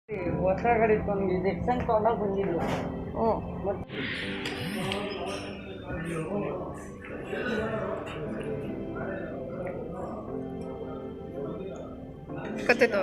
ಹೊಸ ಗಾಡಿ ತಂದಿದ್ದೆ ಎಕ್ಸನ್ ತೊಗೊಂಡಾಗ ಬಂದಿದ್ದು. ಕತ್ತಿತ್ತು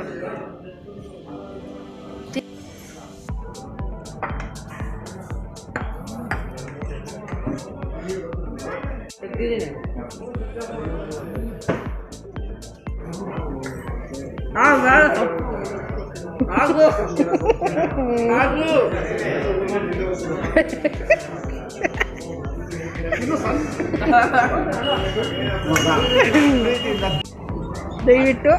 ದಯವಿಟ್ಟು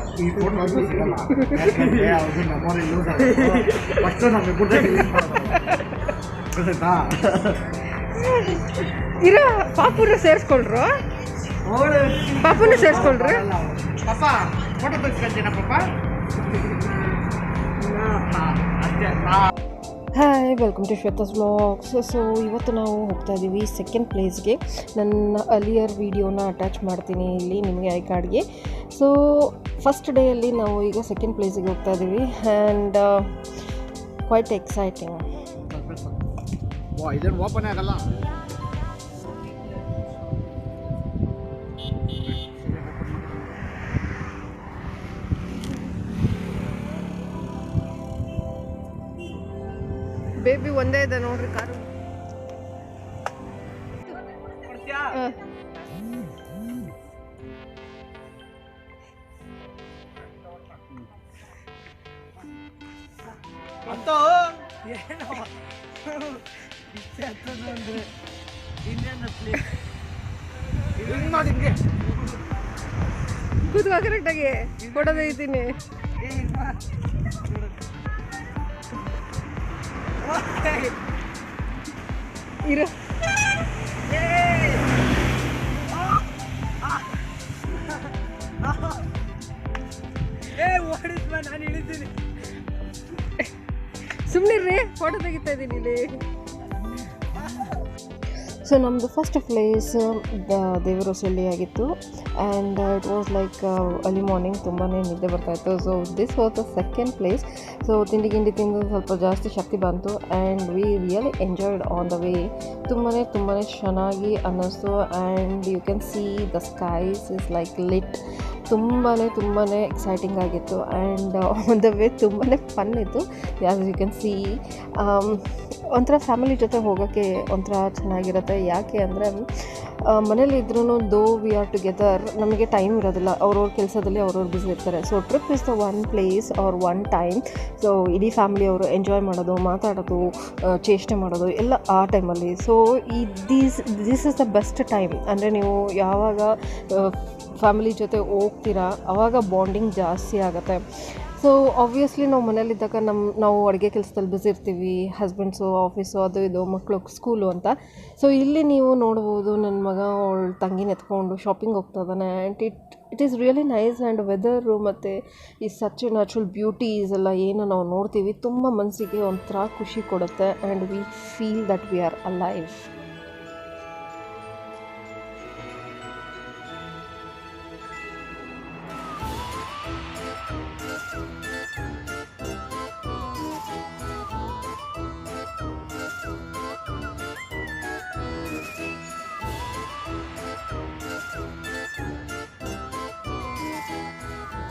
ಇರ ಪಾಪುನ ಸೇರಿಸ್ಕೊಳ್ರು ಪಾಪುನ ಸೇರಿಸ್ಕೊಳ್ರಿ hi welcome to Shweta's vlogs. So ಇವತ್ತು ನಾವು ಹೋಗ್ತಾ ಇದ್ದೀವಿ ಸೆಕೆಂಡ್ ಪ್ಲೇಸ್ಗೆ. ನನ್ನ ಅಲಿಯರ್ ವಿಡಿಯೋನ ಅಟ್ಯಾಚ್ ಮಾಡ್ತೀನಿ ಇಲ್ಲಿ ನಿಮಗೆ ಐ ಕಾರ್ಡ್ಗೆ. ಸೊ ಫಸ್ಟ್ ಡೇಯಲ್ಲಿ ನಾವು ಈಗ ಸೆಕೆಂಡ್ ಪ್ಲೇಸಿಗೆ ಹೋಗ್ತಾ ಇದ್ದೀವಿ ಆ್ಯಂಡ್ ಕ್ವೈಟ್ ಎಕ್ಸೈಟಿಂಗ್. ಓಪನ್ ಆಗಲ್ಲ. ಬೇಬಿ ಒಂದೇ ಇದೆ ನೋಡ್ರಿ ಕಾರು. ಕೂತ್ಕೋ ಕರೆಕ್ಟಾಗಿ ಫೋಟೋ ತೆಗಿತೀನಿ. ಇರು ನಾನು ಇಳಿದ್ದೀನಿ. ಸುಮ್ಮನಿರ್ರಿ, ಫೋಟೋ ತೆಗಿತಾ ಇದ್ದೀನಿ ಇಲ್ಲಿ. ಸೊ ನಮ್ಮದು ಫಸ್ಟ್ ಪ್ಲೇಸ್ ದೇವರಹೊಸಳ್ಳಿ ಆಗಿತ್ತು and it was like early morning ತುಂಬಾ ನಿದ್ದೆ ಬರ್ತಾಯಿತ್ತು. So this was the second place. So ತಿಂಡಿ ತಿಂದು ಸ್ವಲ್ಪ ಜಾಸ್ತಿ ಶಕ್ತಿ ಬಂತು and we really enjoyed on the way. ತುಂಬಾ ಚೆನ್ನಾಗಿ ಅನ್ನಿಸ್ತು and you can see the skies is like lit. ತುಂಬಾ ಎಕ್ಸೈಟಿಂಗ್ ಆಗಿತ್ತು ಆ್ಯಂಡ್ ಆನ್ ದ ವೇ ತುಂಬಾ ಫನ್ ಇತ್ತು. ಯಾಸ್ ಯು ಕ್ಯಾನ್ ಸಿ ಒಂಥರ ಫ್ಯಾಮಿಲಿ ಜೊತೆ ಹೋಗೋಕ್ಕೆ ಒಂಥರ ಚೆನ್ನಾಗಿರುತ್ತೆ. ಯಾಕೆ ಅಂದರೆ ಮನೇಲಿದ್ರೂ ದೋ ವಿ ಆರ್ ಟುಗೆದರ್ ನಮಗೆ ಟೈಮ್ ಇರೋದಿಲ್ಲ, ಅವ್ರವ್ರ ಕೆಲಸದಲ್ಲಿ ಅವ್ರವ್ರು ಬ್ಯುಸಿ ಇರ್ತಾರೆ. So trip is the one place or one time. So ಇಡೀ ಫ್ಯಾಮಿಲಿಯವರು ಎಂಜಾಯ್ ಮಾಡೋದು, ಮಾತಾಡೋದು, ಚೇಷ್ಟೆ ಮಾಡೋದು ಎಲ್ಲ ಆ ಟೈಮಲ್ಲಿ. So this is the best time. ಅಂದರೆ ನೀವು ಯಾವಾಗ ಫ್ಯಾಮಿಲಿ ಜೊತೆ ಹೋಗ್ತೀರಾ ಆವಾಗ ಬಾಂಡಿಂಗ್ ಜಾಸ್ತಿ ಆಗುತ್ತೆ. ಸೊ ಆಬ್ವಿಯಸ್ಲಿ ನಾವು ಮನೇಲಿದ್ದಾಗ ನಾವು ಅಡುಗೆ ಕೆಲಸದಲ್ಲಿ ಬ್ಯುಸಿ ಇರ್ತೀವಿ, ಹಸ್ಬೆಂಡ್ಸು ಆಫೀಸು ಅದು ಇದು ಮಕ್ಕಳು ಸ್ಕೂಲು ಅಂತ. ಸೊ ಇಲ್ಲಿ ನೀವು ನೋಡ್ಬೋದು ನನ್ನ ಮಗ ಅವಳ ತಂಗಿನ ಎತ್ಕೊಂಡು ಶಾಪಿಂಗ್ ಹೋಗ್ತಾ ಇದ್ದಾನೆ and it is really nice. And weather ಮತ್ತು ಈ ಸಚ್ ನ್ಯಾಚುರಲ್ ಬ್ಯೂಟೀಸ್ ಎಲ್ಲ ಏನು ನಾವು ನೋಡ್ತೀವಿ ತುಂಬ ಮನಸ್ಸಿಗೆ ಒಂಥರ ಖುಷಿ ಕೊಡುತ್ತೆ and we feel that we are alive.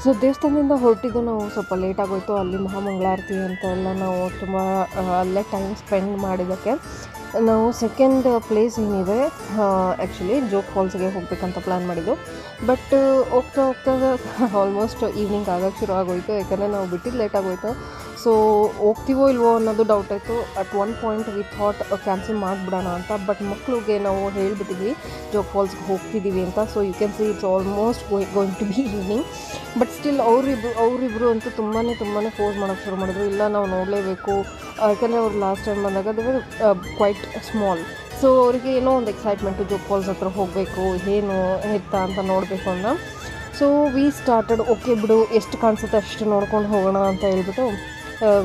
So ದೇವಸ್ಥಾನದಿಂದ ಹೊರಟಿದ್ದು ನಾವು ಸ್ವಲ್ಪ ಲೇಟಾಗೋಯಿತು. ಅಲ್ಲಿ ಮಹಾಮಂಗಳಾರತಿ ಅಂತೆಲ್ಲ ನಾವು ತುಂಬ ಅಲ್ಲೇ ಟೈಮ್ ಸ್ಪೆಂಡ್ ಮಾಡಿದ್ದಕ್ಕೆ ನಾವು ಸೆಕೆಂಡ್ ಪ್ಲೇಸ್ ಏನಿದೆ ಆ್ಯಕ್ಚುಲಿ ಜೋಗ್ ಫಾಲ್ಸ್ಗೆ ಹೋಗಬೇಕಂತ ಪ್ಲ್ಯಾನ್ ಮಾಡಿದ್ದು. ಬಟ್ ಹೋಗ್ತಾ ಆಲ್ಮೋಸ್ಟ್ ಈವ್ನಿಂಗ್ ಆಗೋಕ್ಕೆ ಶುರು ಆಗೋಯಿತು, ಯಾಕಂದರೆ ನಾವು ಬಿಟ್ಟಿದ್ದು ಲೇಟ್ ಆಗೋಯಿತು. ಸೊ ಹೋಗ್ತೀವೋ ಇಲ್ವೋ ಅನ್ನೋದು ಡೌಟ್ ಆಯಿತು. At one point we thought cancel ಮಾಡಿಬಿಡೋಣ ಅಂತ. ಬಟ್ ಮಕ್ಕಳಿಗೆ ನಾವು ಹೇಳಿಬಿಟ್ಟಿದ್ವಿ ಜೋಗ್ ಫಾಲ್ಸ್ಗೆ ಹೋಗ್ತಿದ್ದೀವಿ ಅಂತ. So you can see it's almost going to be evening. But still ಅವರಿಬ್ಬರು ಅಂತೂ ತುಂಬಾ ಫೋರ್ಸ್ ಮಾಡೋಕ್ಕೆ ಶುರು ಮಾಡಿದ್ರು. ಇಲ್ಲ ನಾವು ನೋಡಲೇಬೇಕು, ಯಾಕಂದರೆ ಅವ್ರು ಲಾಸ್ಟ್ ಟೈಮ್ ಬಂದಾಗ ಅದು ಕ್ವೈಟ್ ಸ್ಮಾಲ್. ಸೊ ಅವರಿಗೆ ಏನೋ ಒಂದು ಎಕ್ಸೈಟ್ಮೆಂಟು ಜೋಗ್ ಫಾಲ್ಸ್ ಹತ್ರ ಹೋಗಬೇಕು, ಏನು ಎತ್ತ ಅಂತ ನೋಡಬೇಕು ಅನ್ನೋ. ಸೊ ವಿ ಸ್ಟಾರ್ಟೆಡ್ ಓಕೆ ಬಿಡು ಎಷ್ಟು ಕಾಣಿಸುತ್ತೆ ಅಷ್ಟು ನೋಡ್ಕೊಂಡು ಹೋಗೋಣ ಅಂತ ಹೇಳ್ಬಿಟ್ಟು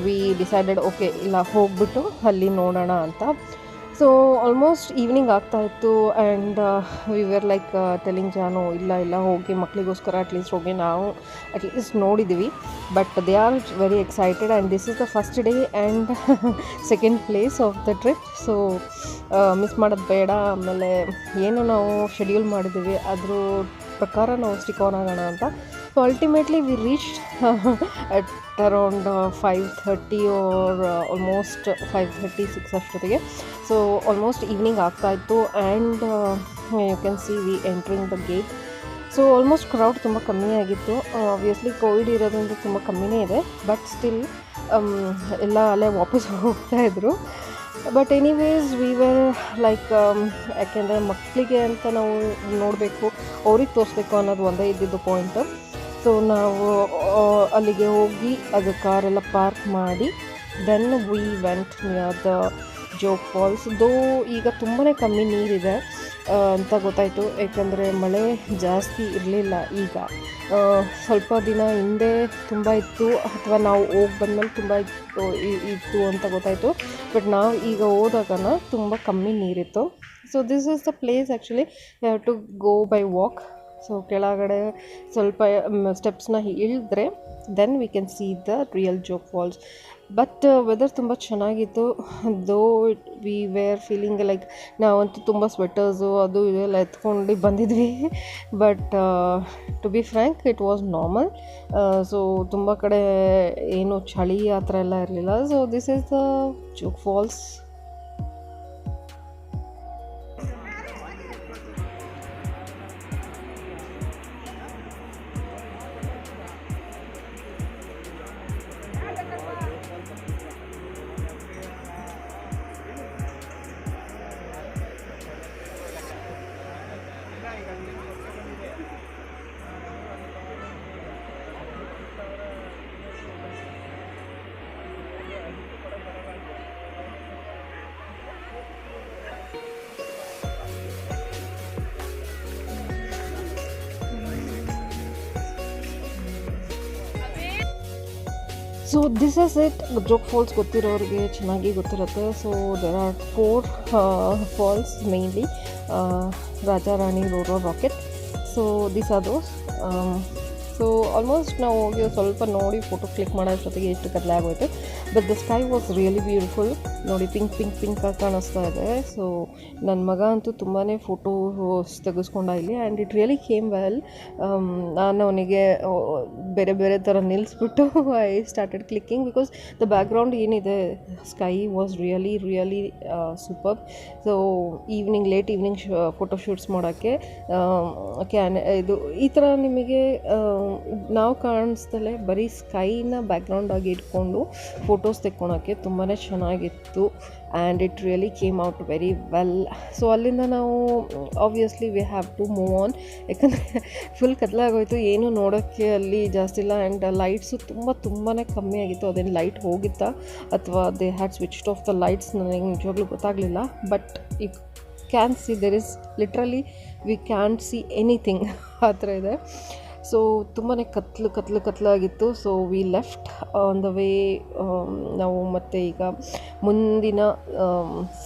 ವಿ ಡಿಸೈಡೆಡ್ ಓಕೆ ಇಲ್ಲ ಹೋಗ್ಬಿಟ್ಟು ಅಲ್ಲಿ ನೋಡೋಣ ಅಂತ. ಸೊ ಆಲ್ಮೋಸ್ಟ್ ಈವ್ನಿಂಗ್ ಆಗ್ತಾಯಿತ್ತು and we were like telling ಜಾನು ಇಲ್ಲ ಹೋಗಿ ಮಕ್ಕಳಿಗೋಸ್ಕರ ಅಟ್ಲೀಸ್ಟ್ ಹೋಗಿ ನಾವು ಅಟ್ಲೀಸ್ಟ್ ನೋಡಿದ್ದೀವಿ. But they are very excited and this is the first day and second place of the trip. So miss ಮಾಡೋದು ಬೇಡ. ಆಮೇಲೆ ಏನು ನಾವು ಶೆಡ್ಯೂಲ್ ಮಾಡಿದ್ದೀವಿ ಅದ್ರ ಪ್ರಕಾರ ನಾವು ಸ್ಟಿಕ್ ಆನ್ ಆಗೋಣ ಅಂತ. So ultimately we reach at around 5:30 or almost 5:36 ಅಷ್ಟೊತ್ತಿಗೆ. ಸೊ ಆಲ್ಮೋಸ್ಟ್ ಈವ್ನಿಂಗ್ ಆಗ್ತಾಯಿತ್ತು and you can see we entering the gate. So almost crowd ತುಂಬ ಕಮ್ಮಿ ಆಗಿತ್ತು. ಆಬ್ವಿಯಸ್ಲಿ ಕೋವಿಡ್ ಇರೋದ್ರಿಂದ ತುಂಬ ಕಮ್ಮಿನೇ ಇದೆ, ಬಟ್ ಸ್ಟಿಲ್ ಎಲ್ಲ ಅಲ್ಲೇ ವಾಪಸ್ ಹೋಗ್ತಾಯಿದ್ರು. But anyways we were like ಯಾಕೆಂದರೆ ಮಕ್ಕಳಿಗೆ ಅಂತ ನಾವು ನೋಡಬೇಕು, ಅವ್ರಿಗೆ ತೋರಿಸ್ಬೇಕು ಅನ್ನೋದು ಒಂದೇ ಇದ್ದಿದ್ದು ಪಾಯಿಂಟು. ಸೊ ನಾವು ಅಲ್ಲಿಗೆ ಹೋಗಿ ಅದು ಕಾರೆಲ್ಲ ಪಾರ್ಕ್ ಮಾಡಿ then we went near the Jog Falls. ಈಗ ತುಂಬಾ ಕಮ್ಮಿ ನೀರಿದೆ ಅಂತ ಗೊತ್ತಾಯಿತು, ಏಕೆಂದರೆ ಮಳೆ ಜಾಸ್ತಿ ಇರಲಿಲ್ಲ. ಈಗ ಸ್ವಲ್ಪ ದಿನ ಹಿಂದೆ ತುಂಬ ಇತ್ತು, ಅಥವಾ ನಾವು ಹೋಗಿ ಬಂದಮೇಲೆ ತುಂಬ ಇತ್ತು ಅಂತ ಗೊತ್ತಾಯಿತು. ಬಟ್ ನಾವು ಈಗ ಹೋದಾಗನ ತುಂಬ ಕಮ್ಮಿ ನೀರಿತ್ತು. So this is the place actually have to go by walk. So ಕೆಳಗಡೆ ಸ್ವಲ್ಪ ಸ್ಟೆಪ್ಸ್ನ ಇಳಿದ್ರೆ then we can see the real Jog Falls. But weather ತುಂಬ ಚೆನ್ನಾಗಿತ್ತು. ದೋ ವಿ ವೇರ್ ಫೀಲಿಂಗ್ ಲೈಕ್ ನಾವಂತೂ ತುಂಬ ಸ್ವೆಟರ್ಸು ಅದು ಇದೆಲ್ಲ ಎತ್ಕೊಂಡು ಬಂದಿದ್ವಿ. But to be frank it was normal. So ತುಂಬ ಕಡೆ ಏನು ಚಳಿ ಆ ಥರ ಎಲ್ಲ ಇರಲಿಲ್ಲ. So this is the Jog Falls. So this is it. Jog Falls ಗೊತ್ತಿರೋರಿಗೆ ಚೆನ್ನಾಗಿ ಗೊತ್ತಿರುತ್ತೆ. So there are 4 falls mainly, Raja Rani, Roarer, Rocket. So these are those. So almost ನಾವು ಹೋಗಿ ಸ್ವಲ್ಪ ನೋಡಿ ಫೋಟೋ ಕ್ಲಿಕ್ ಮಾಡೋ ಜೊತೆಗೆ ಎಷ್ಟು ಕತ್ಲೆ ಆಗೋಯ್ತು. But the sky was really beautiful. ನೋಡಿ ಪಿಂಕ್ ಆಗಿ ಕಾಣಿಸ್ತಾ ಇದೆ. ಸೊ ನನ್ನ ಮಗ ಅಂತೂ ತುಂಬಾ ಫೋಟೋಸ್ ತೆಗೆಸ್ಕೊಂಡ ಇಲ್ಲಿ and it really came well. ನಾನು ಅವನಿಗೆ ಬೇರೆ ಥರ ನಿಲ್ಲಿಸ್ಬಿಟ್ಟು I started clicking because the background ಏನಿದೆ sky was really super. So late evening photoshoots ಮಾಡೋಕ್ಕೆ ಇದು ಈ ಥರ ನಿಮಗೆ ನಾವು ಕಾಣಿಸ್ದಲೇ ಬರೀ ಸ್ಕೈನ ಬ್ಯಾಕ್ಗ್ರೌಂಡಾಗಿ ಇಟ್ಕೊಂಡು ಫೋಟೋಸ್ ತೆಕ್ಕೊಳಕ್ಕೆ ತುಂಬಾ ಚೆನ್ನಾಗಿತ್ತು and it really came out very well. So ಅಲ್ಲಿಂದ ನಾವು obviously we have to move on, ಯಾಕಂದರೆ ಫುಲ್ ಕತ್ಲಾಗೋಯ್ತು, ಏನೂ ನೋಡೋಕ್ಕೆ ಅಲ್ಲಿ ಜಾಸ್ತಿ ಇಲ್ಲ. ಆ್ಯಂಡ್ ಲೈಟ್ಸು ತುಂಬಾ ಕಮ್ಮಿ ಆಗಿತ್ತು. ಅದೇನು ಲೈಟ್ ಹೋಗಿತ್ತಾ ಅಥವಾ they had switched off the lights ನನಗೆ ನಿಜವಾಗ್ಲೂ ಗೊತ್ತಾಗಲಿಲ್ಲ. But you can see there is literally we can see anything ಆ ಥರ ಇದೆ. ಸೊ ತುಂಬಾ ಕತ್ಲಾಗಿತ್ತು. So we left on the way. ನಾವು ಮತ್ತೆ ಈಗ ಮುಂದಿನ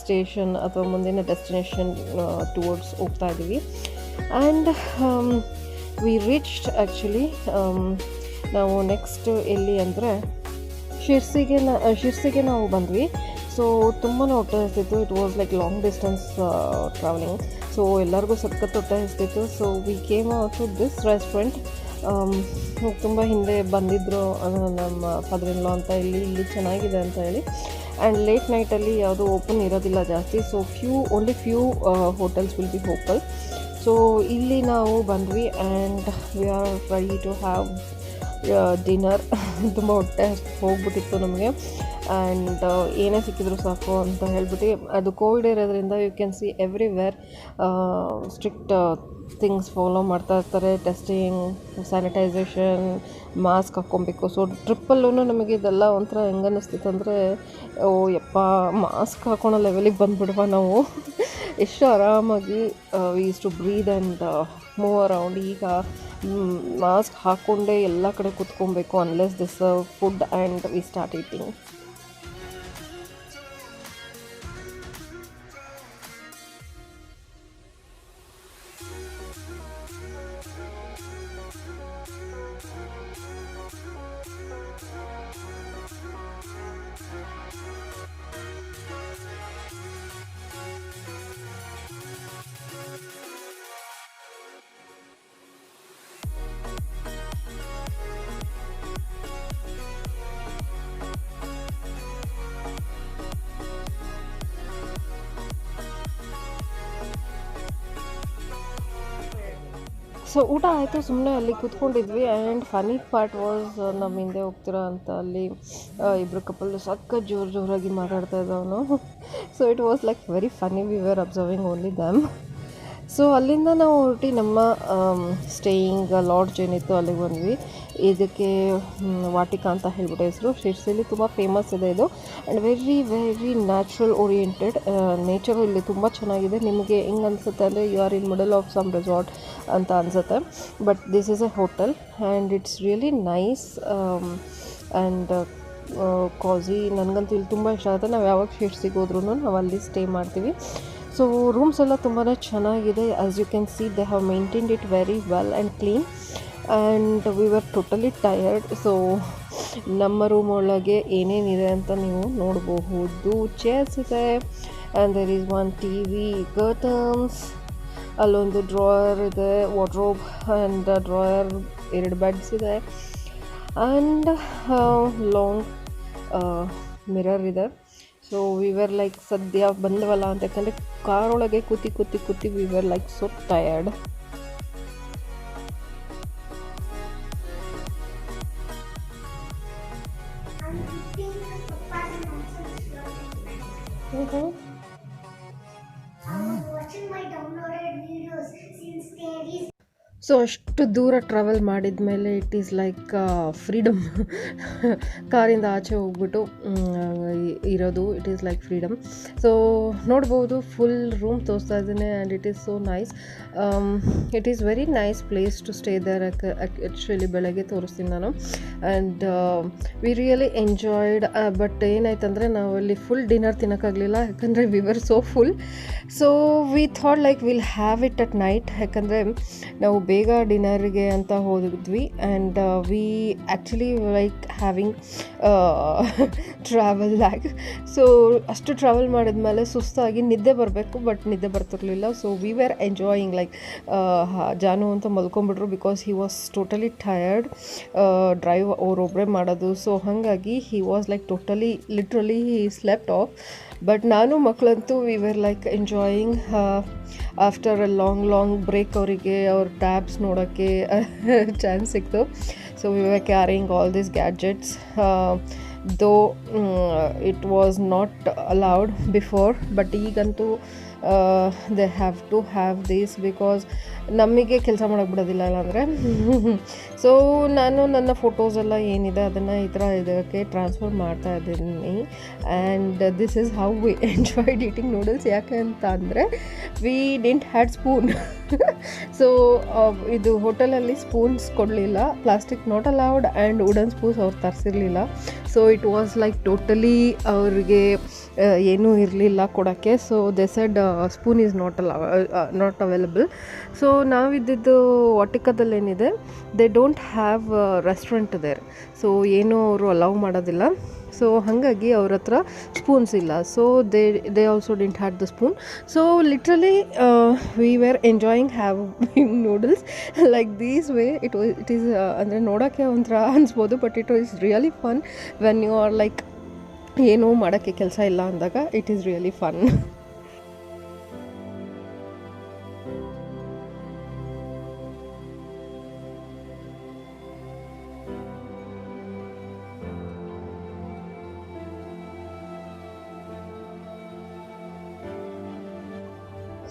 ಸ್ಟೇಷನ್ ಅಥವಾ ಮುಂದಿನ ಡೆಸ್ಟಿನೇಷನ್ ಟುವರ್ಡ್ಸ್ ಹೋಗ್ತಾ ಇದ್ದೀವಿ. ಆ್ಯಂಡ್ ವಿ ರೀಚ್ಡ್ ಆ್ಯಕ್ಚುಲಿ ನಾವು ನೆಕ್ಸ್ಟ್ ಎಲ್ಲಿ ಅಂದರೆ ಶಿರ್ಸಿಗೆ ನಾವು ಬಂದ್ವಿ. ಸೊ ತುಂಬಾ ಹೊಟ್ಟೆ ಹಸ್ತಿತ್ತು. It was like long distance travelling. So ಎಲ್ಲರಿಗೂ ಸಖತ್ ಹೊಟ್ಟೆ ಹಸ್ತಿತ್ತು. So we came out to this restaurant. ತುಂಬ ಹಿಂದೆ ಬಂದಿದ್ದರು ನಮ್ಮ ಫಾದರ್ ಇನ್ ಲಾ ಅಂತ ಇಲ್ಲಿ ಚೆನ್ನಾಗಿದೆ ಅಂತ ಹೇಳಿ. ಆ್ಯಂಡ್ ಲೇಟ್ ನೈಟಲ್ಲಿ ಯಾವುದೂ ಓಪನ್ ಇರೋದಿಲ್ಲ ಜಾಸ್ತಿ. So only few hotels will be open. So ಇಲ್ಲಿ ನಾವು ಬಂದ್ವಿ and we are ready to have dinner. ತುಂಬ ಹೊಟ್ಟೆ ಹೋಗ್ಬಿಟ್ಟಿತ್ತು ನಮಗೆ. ಆ್ಯಂಡ್ ಏನೇ ಸಿಕ್ಕಿದ್ರು ಸಾಕು ಅಂತ ಹೇಳ್ಬಿಟ್ಟು, ಅದು ಕೋವಿಡ್ ಇರೋದ್ರಿಂದ you can see everywhere strict things follow ಮಾಡ್ತಾ ಇರ್ತಾರೆ. ಟೆಸ್ಟಿಂಗ್, ಸ್ಯಾನಿಟೈಸೇಷನ್, ಮಾಸ್ಕ್ ಹಾಕ್ಕೊಬೇಕು. ಸೊ ಟ್ರಿಪ್ಪಲ್ಲೂ ನಮಗೆ ಇದೆಲ್ಲ ಒಂಥರ ಹೆಂಗೆ ಅನ್ನಿಸ್ತಿತ್ತು ಅಂದರೆ, ಓ ಯಪ್ಪ ಮಾಸ್ಕ್ ಹಾಕೊಳೋ ಲೆವೆಲಿಗೆ ಬಂದುಬಿಡುವ ನಾವು. ಎಷ್ಟು ಆರಾಮಾಗಿ we use to breathe and move around. ಈಗ ಮಾಸ್ಕ್ ಹಾಕ್ಕೊಂಡೇ ಎಲ್ಲ ಕಡೆ ಕೂತ್ಕೊಬೇಕು unless they serve food and we start eating. So ಊಟ ಆಯಿತು, ಸುಮ್ಮನೆ ಅಲ್ಲಿ ಕೂತ್ಕೊಂಡಿದ್ವಿ. ಆ್ಯಂಡ್ ಫನಿ ಪಾರ್ಟ್ ವಾಸ್, ನಮ್ಮ ಹಿಂದೆ ಹೋಗ್ತೀರಾ ಅಂತ ಅಲ್ಲಿ ಇಬ್ಬರು ಕಪಲ್ ಸಕ್ಕ ಜೋರಾಗಿ ಮಾತಾಡ್ತಾ ಇದ್ದವನು. So it was like very Ghani, we were observing only damn. So ಅಲ್ಲಿಂದ ನಾವು ಹೊರಟಿ ನಮ್ಮ ಸ್ಟೇಯಿಂಗ್ ಲಾಡ್ಜ್ ಏನಿತ್ತು ಅಲ್ಲಿಗೆ ಬಂದ್ವಿ. ಇದಕ್ಕೆ ವಾಟಿಕಾ ಅಂತ ಹೇಳ್ಬಿಟ್ಟು ಹೆಸರು. ಶಿರ್ಸಿಲಿ ತುಂಬ ಫೇಮಸ್ ಇದೆ ಇದು. And very very natural oriented. Nature ಇಲ್ಲಿ ತುಂಬ ಚೆನ್ನಾಗಿದೆ. ನಿಮಗೆ ಹೆಂಗೆ ಅನಿಸುತ್ತೆ ಅಂದರೆ you are in middle of some resort ಅಂತ ಅನಿಸುತ್ತೆ. But this is a hotel and it's really nice and cosy. ನನಗಂತೂ ಇಲ್ಲಿ ತುಂಬ ಇಷ್ಟ ಆಗುತ್ತೆ. ನಾವು ಯಾವಾಗ ಶಿರ್ಸಿಗೆ ಹೋದ್ರೂ ನಾವು ಅಲ್ಲಿ ಸ್ಟೇ ಮಾಡ್ತೀವಿ. ಸೊ ರೂಮ್ಸ್ ಎಲ್ಲ ತುಂಬಾ ಚೆನ್ನಾಗಿದೆ. As you can see they have maintained it very well and clean. And we were totally tired. So ನಮ್ಮ ರೂಮ್ ಒಳಗೆ ಏನೇನಿದೆ ಅಂತ ನೀವು ನೋಡಬಹುದು. ಚೇರ್ಸ್ ಇದೆ and there is one T V, curtains, ಅಲ್ಲೊಂದು ಡ್ರಾಯರ್ ಇದೆ, ವಾರ್ಡ್ರೋಬ್ ಆ್ಯಂಡ್ ಡ್ರಾಯರ್, 2 ಬೆಡ್ಸ್ ಇದೆ ಆ್ಯಂಡ್ ಲಾಂಗ್ ಮಿರರ್ ಇದೆ. ಸೊ ವಿ ವರ್ ಲೈಕ್ ಸದ್ಯ ಬಂದವಲ್ಲ ಅಂತ, ಯಾಕಂದರೆ ಕಾರೊಳಗೆ ಕೂತಿ we were like so tired. So ಅಷ್ಟು ದೂರ ಟ್ರಾವೆಲ್ ಮಾಡಿದ ಮೇಲೆ ಇಟ್ ಈಸ್ ಲೈಕ್ ಫ್ರೀಡಮ್. ಕಾರಿಂದ ಆಚೆ ಹೋಗ್ಬಿಟ್ಟು ಇರೋದು, it is like freedom. So ನೋಡ್ಬೋದು, ಫುಲ್ ರೂಮ್ ತೋರಿಸ್ತಾ ಇದ್ದೀನಿ and it is so nice. It is very nice place to stay there. Actually ಬೆಳಗ್ಗೆ ತೋರಿಸ್ತೀನಿ ನಾನು. And we really enjoyed. But ಏನಾಯ್ತಂದರೆ ನಾವು ಅಲ್ಲಿ ಫುಲ್ ಡಿನ್ನರ್ ತಿನ್ನೋಕ್ಕಾಗಲಿಲ್ಲ, ಯಾಕಂದರೆ we were so full. So we thought like will have it at night, ಯಾಕಂದರೆ ನಾವು ಬೇಗ ಡಿನ್ನರ್ಗೆ ಅಂತ ಹೋದ್ವಿ. And V actually like having travel lag. So ಅಷ್ಟು ಟ್ರಾವೆಲ್ ಮಾಡಿದ್ಮೇಲೆ ಸುಸ್ತಾಗಿ ನಿದ್ದೆ ಬರಬೇಕು, ಬಟ್ ನಿದ್ದೆ ಬರ್ತಿರ್ಲಿಲ್ಲ. So we were enjoying like Jaanu ಅಂತ ಮಲ್ಕೊಂಡ್ಬಿಟ್ರು, because he was totally tired. Drive ಅವರೊಬ್ಬರೇ ಮಾಡೋದು. ಸೊ ಹಾಗಾಗಿ he was like totally literally he slept off. But ನಾನು ಮಕ್ಕಳಂತೂ we were like enjoying. After a long break ಅವರಿಗೆ ಅವ್ರ ಟ್ಯಾಬ್ಸ್ ನೋಡೋಕ್ಕೆ ಚಾನ್ಸ್ ಸಿಕ್ತು. So we were carrying all these gadgets, though it was not allowed before. But ಈಗಂತೂ they have to have these, because ನಮಗೆ ಕೆಲಸ ಮಾಡೋಕ್ಕೆ ಬಿಡೋದಿಲ್ಲ ಇಲ್ಲಾಂದರೆ. ಸೊ ನಾನು ನನ್ನ ಫೋಟೋಸೆಲ್ಲ ಏನಿದೆ ಅದನ್ನು ಈ ಥರ ಇದಕ್ಕೆ ಟ್ರಾನ್ಸ್ಫರ್ ಮಾಡ್ತಾ ಇದ್ದೀನಿ. And this is how we enjoyed eating noodles. ಯಾಕೆ ಅಂತ ಅಂದರೆ we didn't had spoon. So ಇದು ಹೋಟೆಲಲ್ಲಿ ಸ್ಪೂನ್ಸ್ ಕೊಡಲಿಲ್ಲ, plastic not allowed, and wooden spoons ಅವ್ರು ತರಿಸಿರಲಿಲ್ಲ. So it was like totally ಅವ್ರಿಗೆ ಏನೂ ಇರಲಿಲ್ಲ ಕೊಡೋಕ್ಕೆ. So they said spoon is not available. So ನಾವಿದ್ದಿದ್ದು ವಾಟಿಕಾದಲ್ಲೇನಿದೆ, they don't have restaurant there. So ಏನೂ ಅವರು ಅಲೌ ಮಾಡೋದಿಲ್ಲ. ಸೊ ಹಾಗಾಗಿ ಅವ್ರ ಹತ್ರ ಸ್ಪೂನ್ಸ್ ಇಲ್ಲ. So they also didn't had the spoon. So literally we were enjoying having noodles like these way. It is ಅಂದರೆ ನೋಡೋಕ್ಕೆ ಒಂಥರ ಅನಿಸ್ಬೋದು, but it is really fun when you are like ಏನೂ ಮಾಡೋಕ್ಕೆ ಕೆಲಸ ಇಲ್ಲ ಅಂದಾಗ. It is really fun.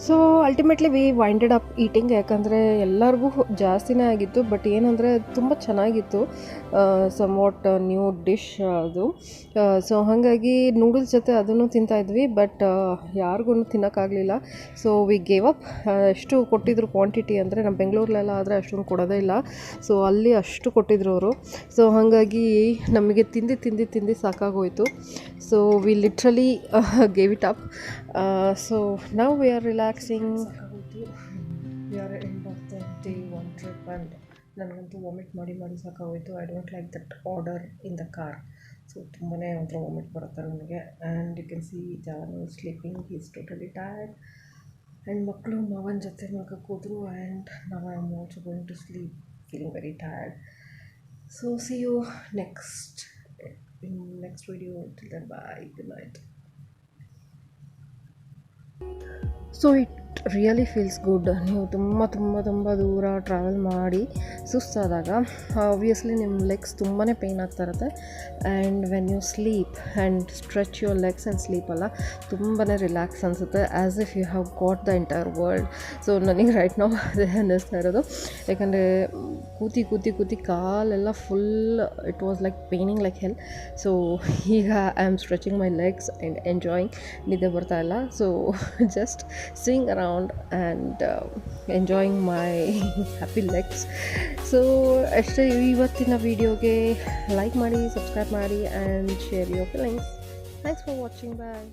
So ultimately we winded up eating, ಯಾಕಂದರೆ ಎಲ್ಲರಿಗೂ ಜಾಸ್ತಿನೇ ಆಗಿತ್ತು. ಬಟ್ ಏನಂದರೆ ತುಂಬ ಚೆನ್ನಾಗಿತ್ತು, ಸಮ್ ವಾಟ್ ನ್ಯೂ ಡಿಶ್ ಅದು. ಸೊ ಹಾಗಾಗಿ ನೂಡಲ್ಸ್ ಜೊತೆ ಅದನ್ನು ತಿಂತಾಯಿದ್ವಿ, ಬಟ್ ಯಾರಿಗೂ ತಿನ್ನೋಕ್ಕಾಗಲಿಲ್ಲ. So we gave up. ಎಷ್ಟು ಕೊಟ್ಟಿದ್ರು ಕ್ವಾಂಟಿಟಿ ಅಂದರೆ ನಮ್ಮ ಬೆಂಗಳೂರಲ್ಲೆಲ್ಲ ಆದರೆ ಅಷ್ಟೊಂದು ಕೊಡೋದೇ ಇಲ್ಲ. ಸೊ ಅಲ್ಲಿ ಅಷ್ಟು ಕೊಟ್ಟಿದ್ರು ಅವರು. ಸೊ ಹಾಗಾಗಿ ನಮಗೆ ತಿಂದು ಸಾಕಾಗೋಯಿತು. So we literally gave it up. So now we are relaxing. We are end of the day 1 trip. And ನನಗಂತೂ ವಾಮಿಟ್ ಮಾಡಿ ಸಾಕಾಗೋಯಿತು. I don't like that order in the car. So ತುಂಬಾ ಒಂಥರ ವಾಮಿಟ್ ಬರುತ್ತೆ ನನಗೆ. And you can see Jaanu sleeping, he is totally tired. And ಮಕ್ಕಳು ಮಾವನ ಜೊತೆ ಮಲ್ಕಕ್ಕೆ ಹೋದ್ರು. ಆ್ಯಂಡ್ ನಾವು I am also going to sleep, feeling very tired. So see you next video. Till then, bye, good night. So it really feels good. ನೀವು ತುಂಬ ದೂರ travel ಮಾಡಿ ಸುಸ್ತಾದಾಗ ಆಬ್ವಿಯಸ್ಲಿ ನಿಮ್ಮ ಲೆಗ್ಸ್ ತುಂಬಾ ಪೇಯ್ನ್ ಆಗ್ತಾ ಇರುತ್ತೆ. And when you sleep and stretch your legs and sleep ಅಲ್ಲ, ತುಂಬಾ ರಿಲ್ಯಾಕ್ಸ್ ಅನಿಸುತ್ತೆ, as if you have got the entire world. So ನನಗೆ ರೈಟ್ ನಾವು ಅದೇ ಅನ್ನಿಸ್ತಾ ಇರೋದು. ಯಾಕಂದರೆ ಕೂತಿ ಕಾಲೆಲ್ಲ full it was like paining like hell. So ಈಗ I am stretching my legs and enjoying. ನಿದ್ದೆ ಬರ್ತಾ ಇಲ್ಲ. So just sing around and enjoying my happy legs. So ಅಷ್ಟೇ ಇವತ್ತಿನ ವೀಡಿಯೋಗೆ ಲೈಕ್ ಮಾಡಿ, ಸಬ್ಸ್ಕ್ರೈಬ್ ಮಾಡಿ and share your feelings. Thanks for watching. Bye.